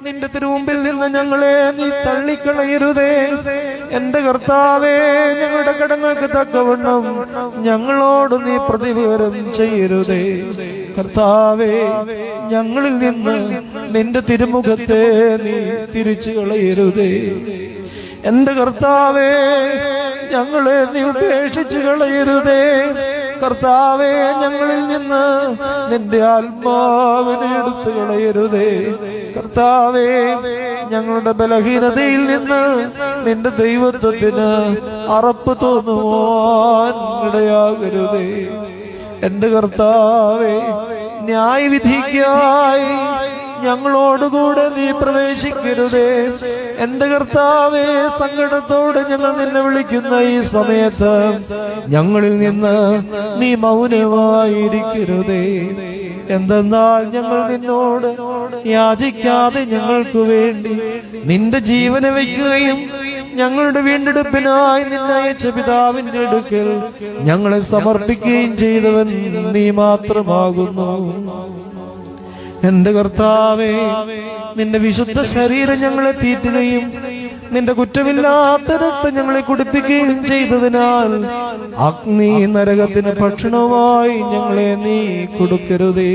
നിന്റെ തിരുമുമ്പിൽ നിന്ന് ഞങ്ങളെ നീ തള്ളിക്കളയരുതേ. എന്റെ കർത്താവേ, ഞങ്ങളുടെ കടങ്ങൾക്ക് തക്കവണ്ണം ഞങ്ങളോട് നീ പ്രതികാരം ചെയ്യരുതേ. കർത്താവേ, ഞങ്ങളിൽ നിന്ന് നിന്റെ തിരുമുഖത്തെ നീ തിരിച്ചു കളയരുതേ. എന്റെ കർത്താവേ, ഞങ്ങളെ നീ ഉപേക്ഷിച്ചു കളയരുതേ. കർത്താവേ, ഞങ്ങളിൽ നിന്ന് നിന്റെ ആത്മാവിനെ എടുത്തു കളയരുതേ. കർത്താവേ, ഞങ്ങളുടെ ബലഹീനതയിൽ നിന്ന് നിന്റെ ദൈവത്വത്തിന് അറപ്പ് തോന്നുവാൻ ഇടയാകരുതേ. എന്റെ കർത്താവേ, ന്യായവിധിക്കായി ഞങ്ങളോടുകൂടെ നീ പ്രവേശിക്കരുതേ. എന്റെ കർത്താവേ, സങ്കടത്തോടെ ഞങ്ങൾ നിന്നെ വിളിക്കുന്ന ഈ സമയത്ത് ഞങ്ങളിൽ നിന്ന് നീ മൗനമായിരിക്കരുതേ. എന്തെന്നാൽ ഞങ്ങൾ നിന്നോട് യാചിക്കാതെ ഞങ്ങൾക്ക് വേണ്ടി നിന്റെ ജീവനെ വയ്ക്കുകയും ഞങ്ങളുടെ വീണ്ടെടുപ്പിനായി നിന്നെ അയച്ച പിതാവിന്റെ അടുക്കൽ ഞങ്ങളെ സമർപ്പിക്കുകയും ചെയ്തവൻ നീ മാത്രമാകുന്നു. എന്റെ കർത്താവേ, നിന്റെ വിശുദ്ധ ശരീരം ഞങ്ങളെ തീറ്റുകയും നിന്റെ കുറ്റമില്ലാത്ത രക്തം ഞങ്ങളെ കുടിപ്പിക്കുകയും ചെയ്തതിനാൽ അഗ്നി നരകത്തിന് ഭക്ഷണമായി ഞങ്ങളെ നീ കൊടുക്കരുതേ.